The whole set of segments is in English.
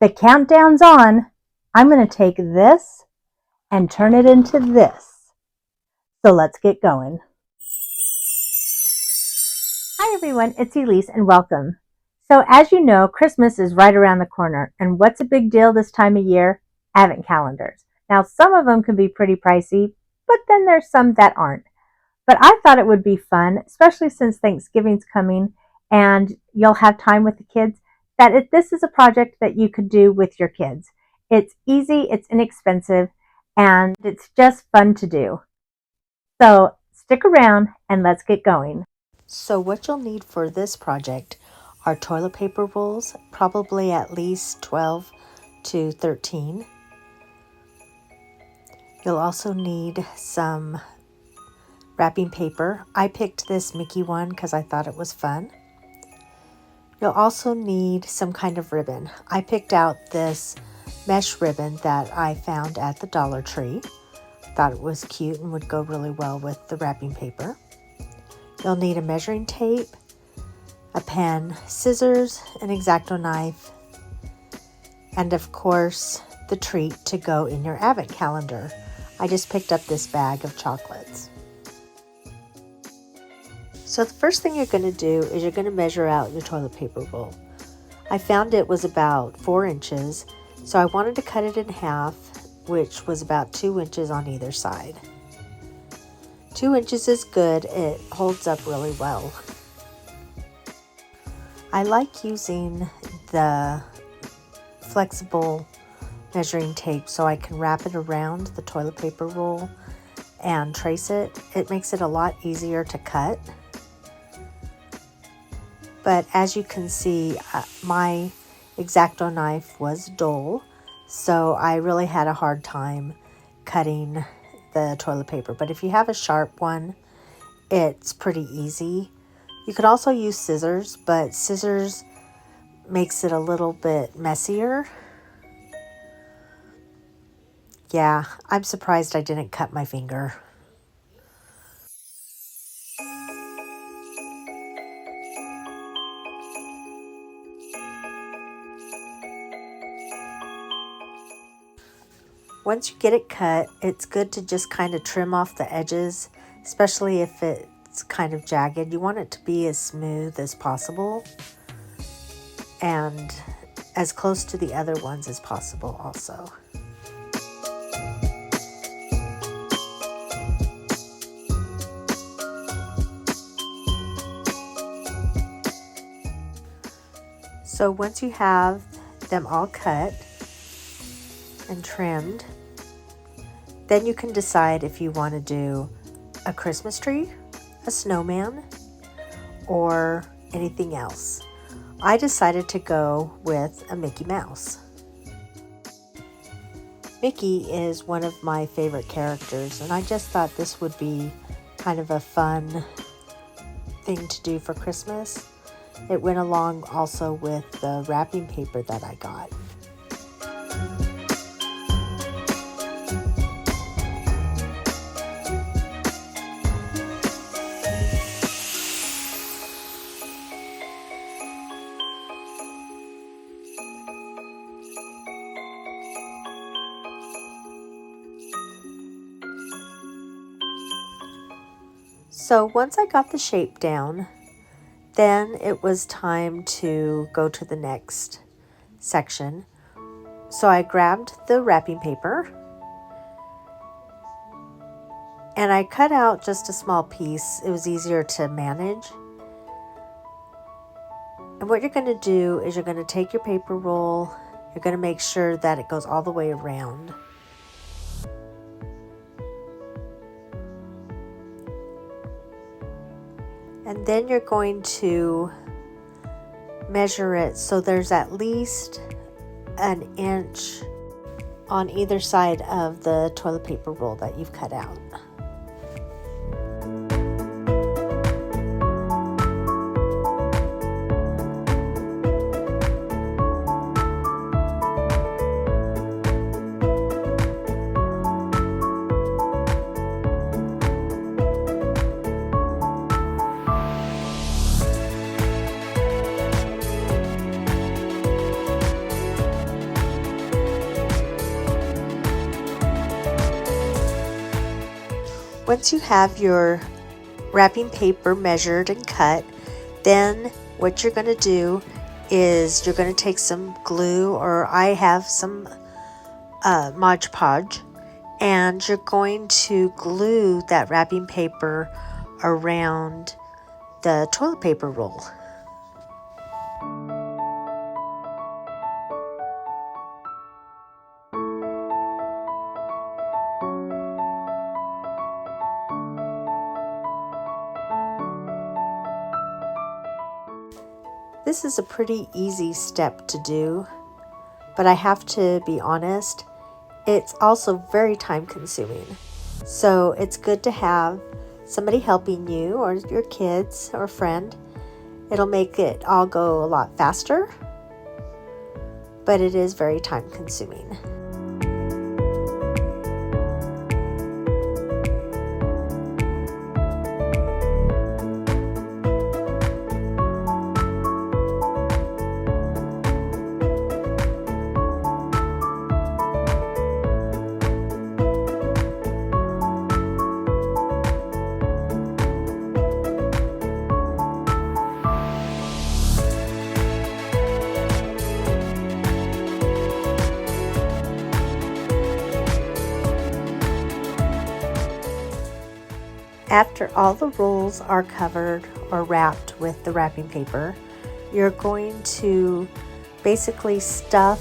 The countdown's on. I'm going to take this and turn it into this. So let's get going. Hi everyone, it's Elise and welcome. So as you know, Christmas is right around the corner, and what's a big deal this time of year? Advent calendars. Now some of them can be pretty pricey, but then there's some that aren't. But I thought it would be fun, especially since Thanksgiving's coming and you'll have time with the kids, that this is a project that you could do with your kids. It's easy, it's inexpensive, and it's just fun to do. So stick around and let's get going. So what you'll need for this project are toilet paper rolls, probably at least 12 to 13. You'll also need some wrapping paper. I picked this Mickey one because I thought it was fun. You'll also need some kind of ribbon. I picked out this mesh ribbon that I found at the Dollar Tree. Thought it was cute and would go really well with the wrapping paper. You'll need a measuring tape, a pen, scissors, an X-Acto knife, and of course the treat to go in your advent calendar. I just picked up this bag of chocolates. So the first thing you're going to do is you're going to measure out your toilet paper roll. I found it was about 4 inches, so I wanted to cut it in half, which was about 2 inches on either side. 2 inches is good, it holds up really well. I like using the flexible measuring tape so I can wrap it around the toilet paper roll and trace it. It makes it a lot easier to cut. But as you can see, my X-Acto knife was dull, so I really had a hard time cutting the toilet paper. But if you have a sharp one, it's pretty easy. You could also use scissors, but scissors makes it a little bit messier. Yeah, I'm surprised I didn't cut my finger. Once you get it cut, it's good to just kind of trim off the edges, especially if it's kind of jagged. You want it to be as smooth as possible and as close to the other ones as possible also. So once you have them all cut and trimmed, then you can decide if you want to do a Christmas tree, a snowman, or anything else. I decided to go with a Mickey Mouse. Mickey is one of my favorite characters, and I just thought this would be kind of a fun thing to do for Christmas. It went along also with the wrapping paper that I got. So once I got the shape down, then it was time to go to the next section. So I grabbed the wrapping paper and I cut out just a small piece. It was easier to manage. And what you're going to do is you're going to take your paper roll, you're going to make sure that it goes all the way around. And then you're going to measure it so there's at least an inch on either side of the toilet paper roll that you've cut out. Once you have your wrapping paper measured and cut, then what you're going to do is you're going to take some glue, or I have some Mod Podge, and you're going to glue that wrapping paper around the toilet paper roll. This is a pretty easy step to do, but I have to be honest, it's also very time consuming. So it's good to have somebody helping you, or your kids or friend. It'll make it all go a lot faster, but it is very time consuming. After all the rolls are covered or wrapped with the wrapping paper, you're going to basically stuff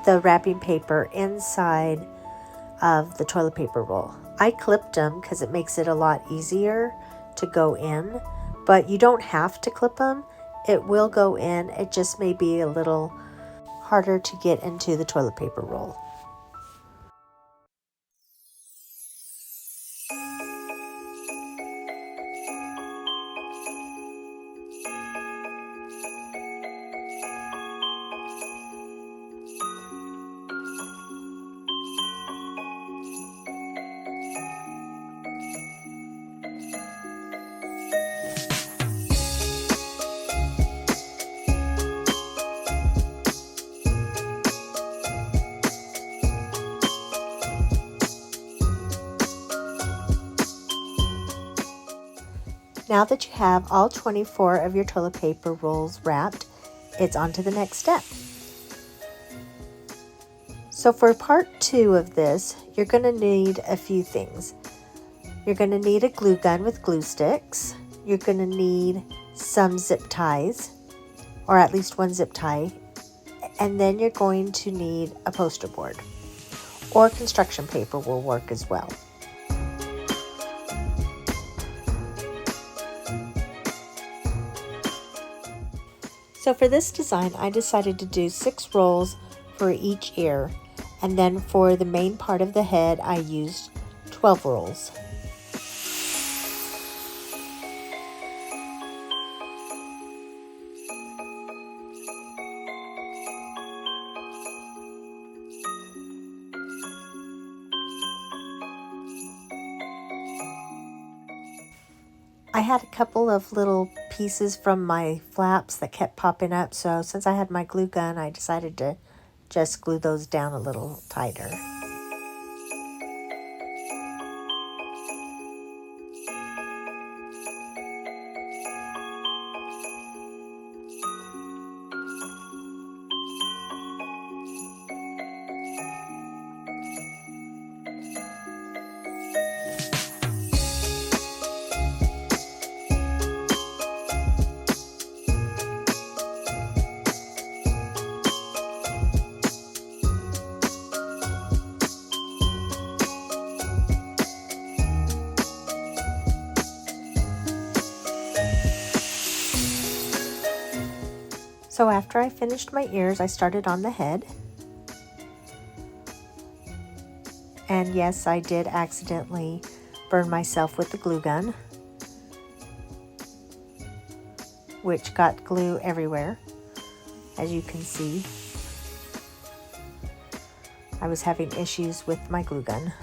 the wrapping paper inside of the toilet paper roll. I clipped them because it makes it a lot easier to go in, but you don't have to clip them. It will go in. It just may be a little harder to get into the toilet paper roll. Now that you have all 24 of your toilet paper rolls wrapped, it's on to the next step. So for part 2 of this, you're going to need a few things. You're going to need a glue gun with glue sticks. You're going to need some zip ties, or at least one zip tie. And then you're going to need a poster board, or construction paper will work as well. So for this design, I decided to do 6 rolls for each ear, and then for the main part of the head, I used 12 rolls. I had a couple of little pieces from my flaps that kept popping up, so since I had my glue gun, I decided to just glue those down a little tighter. So after I finished my ears, I started on the head. And yes, I did accidentally burn myself with the glue gun, which got glue everywhere, as you can see. I was having issues with my glue gun.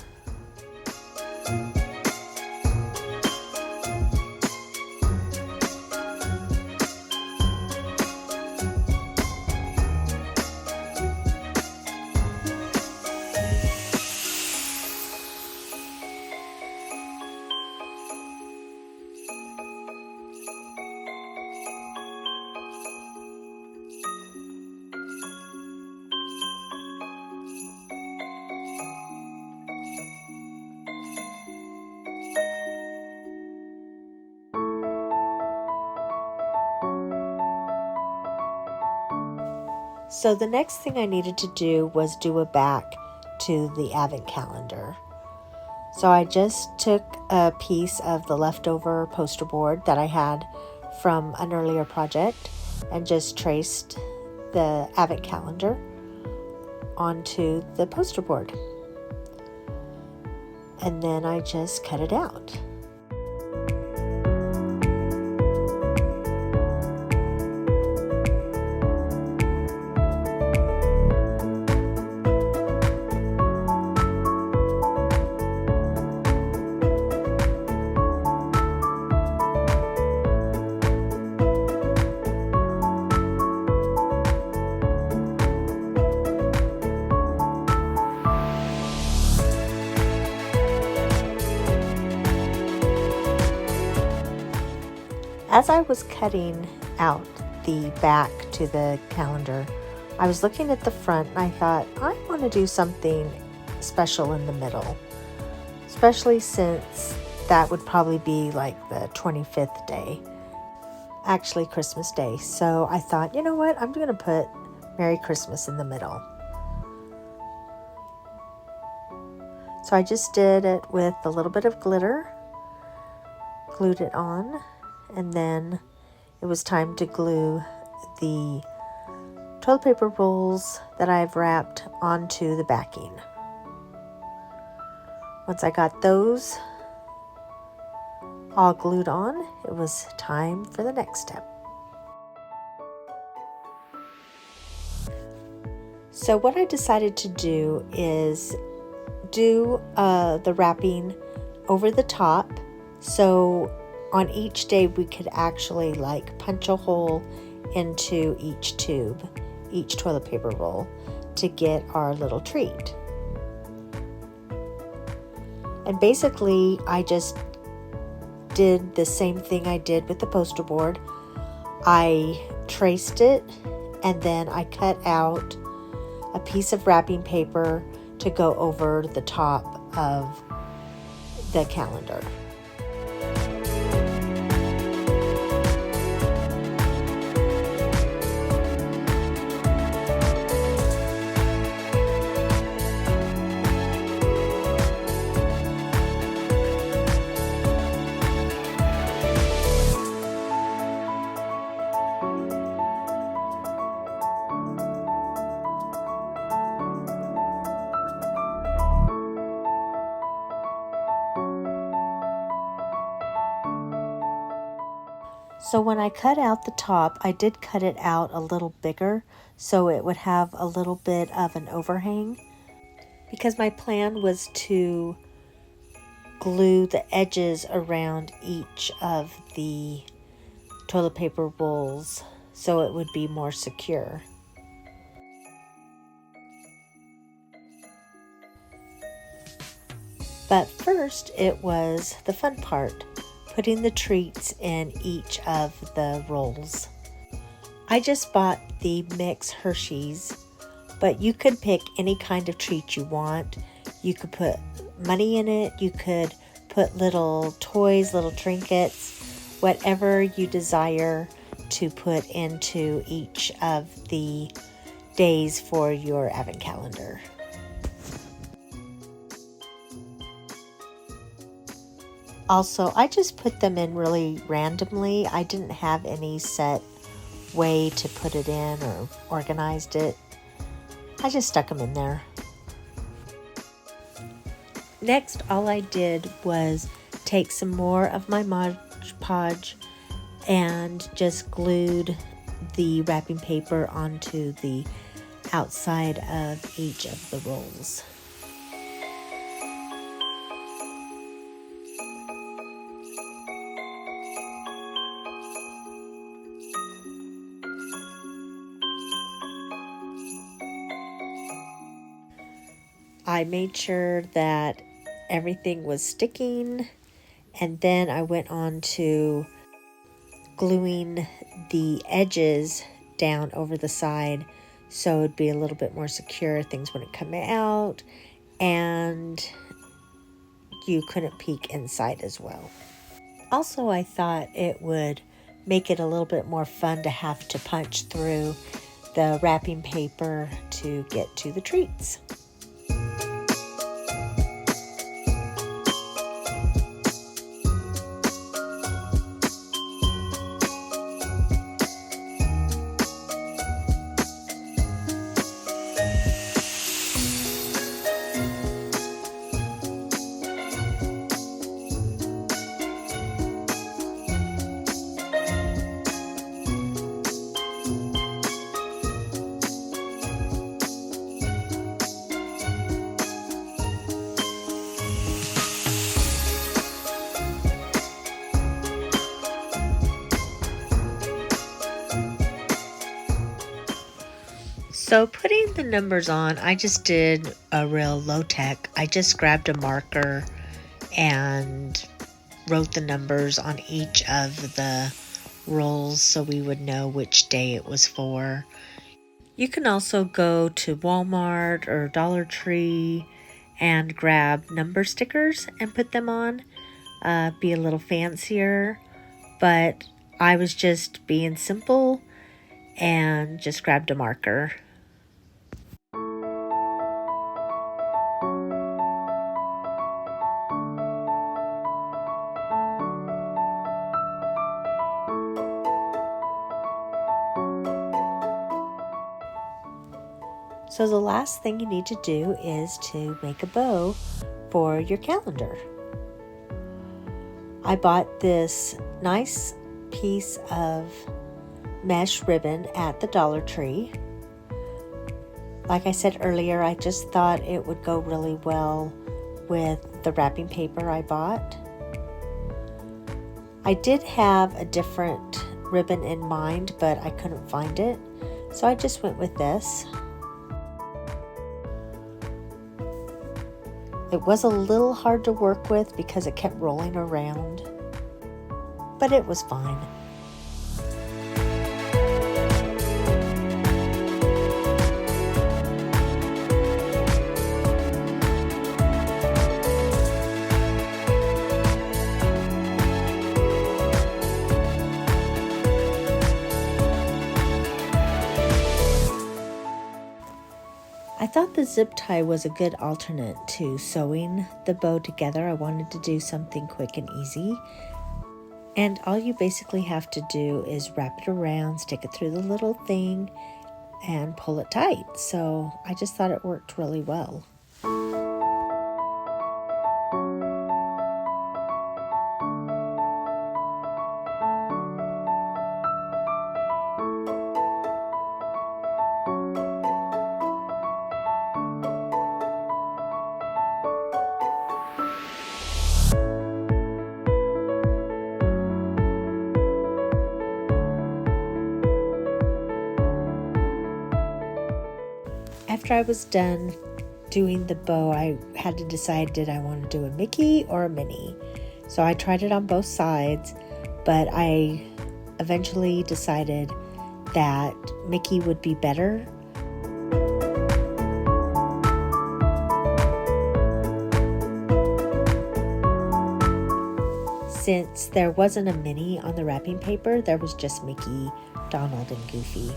So the next thing I needed to do was do a back to the advent calendar. So I just took a piece of the leftover poster board that I had from an earlier project and just traced the advent calendar onto the poster board. And then I just cut it out. As I was cutting out the back to the calendar, I was looking at the front and I thought, I want to do something special in the middle, especially since that would probably be like the 25th day, actually Christmas Day. So I thought, you know what, I'm going to put Merry Christmas in the middle. So I just did it with a little bit of glitter, glued it on, and then it was time to glue the toilet paper rolls that I've wrapped onto the backing. Once I got those all glued on, it was time for the next step. So what I decided to do is do the wrapping over the top, so on each day we could actually like punch a hole into each tube, each toilet paper roll, to get our little treat. And basically I just did the same thing I did with the poster board. I traced it and then I cut out a piece of wrapping paper to go over the top of the calendar. So when I cut out the top, I did cut it out a little bigger so it would have a little bit of an overhang, because my plan was to glue the edges around each of the toilet paper rolls so it would be more secure. But first it was the fun part, putting the treats in each of the rolls. I just bought the Mix Hershey's, but you could pick any kind of treat you want. You could put money in it, you could put little toys, little trinkets, whatever you desire to put into each of the days for your advent calendar. Also, I just put them in really randomly. I didn't have any set way to put it in or organized it. I just stuck them in there. Next, all I did was take some more of my Mod Podge and just glued the wrapping paper onto the outside of each of the rolls. I made sure that everything was sticking, and then I went on to gluing the edges down over the side so it'd be a little bit more secure. Things wouldn't come out and you couldn't peek inside as well. Also, I thought it would make it a little bit more fun to have to punch through the wrapping paper to get to the treats. So putting the numbers on, I just did a real low tech. I just grabbed a marker and wrote the numbers on each of the rolls so we would know which day it was for. You can also go to Walmart or Dollar Tree and grab number stickers and put them on. Be a little fancier, but I was just being simple and just grabbed a marker. So the last thing you need to do is to make a bow for your calendar. I bought this nice piece of mesh ribbon at the Dollar Tree. Like I said earlier, I just thought it would go really well with the wrapping paper I bought. I did have a different ribbon in mind, but I couldn't find it, so I just went with this. It was a little hard to work with because it kept rolling around, but it was fine. I thought the zip tie was a good alternate to sewing the bow together. I wanted to do something quick and easy. And all you basically have to do is wrap it around, stick it through the little thing, and pull it tight. So I just thought it worked really well. After I was done doing the bow, I had to decide, did I want to do a Mickey or a Minnie? So I tried it on both sides, but I eventually decided that Mickey would be better. Since there wasn't a Minnie on the wrapping paper, there was just Mickey, Donald, and Goofy.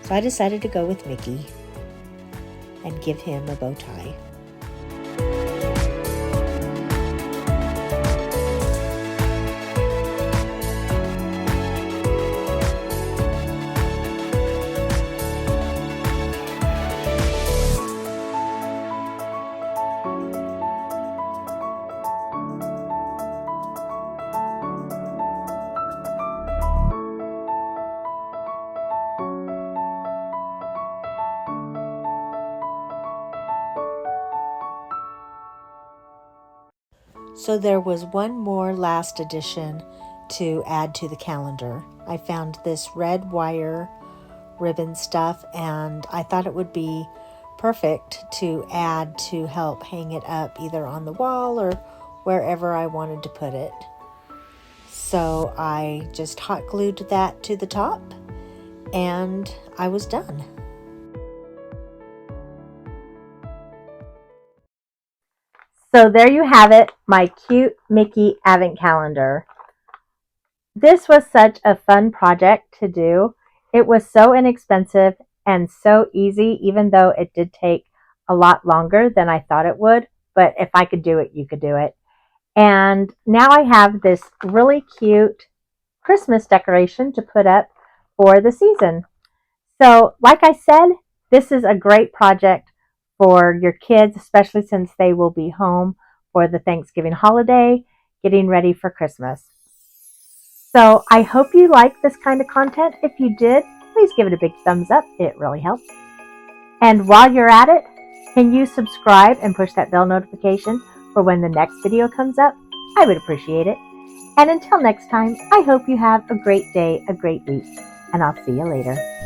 So I decided to go with Mickey and give him a bow tie. So there was one more last addition to add to the calendar. I found this red wire ribbon stuff, and I thought it would be perfect to add to help hang it up either on the wall or wherever I wanted to put it. So I just hot glued that to the top and I was done. So there you have it, my cute Mickey advent calendar. This was such a fun project to do. It was so inexpensive and so easy, even though it did take a lot longer than I thought it would. But if I could do it, you could do it. And now I have this really cute Christmas decoration to put up for the season. So, like I said, this is a great project for your kids, especially since they will be home for the Thanksgiving holiday, getting ready for Christmas. So, I hope you like this kind of content. If you did, please give it a big thumbs up. It really helps. And while you're at it, can you subscribe and push that bell notification for when the next video comes up? I would appreciate it. And until next time, I hope you have a great day, a great week, and I'll see you later.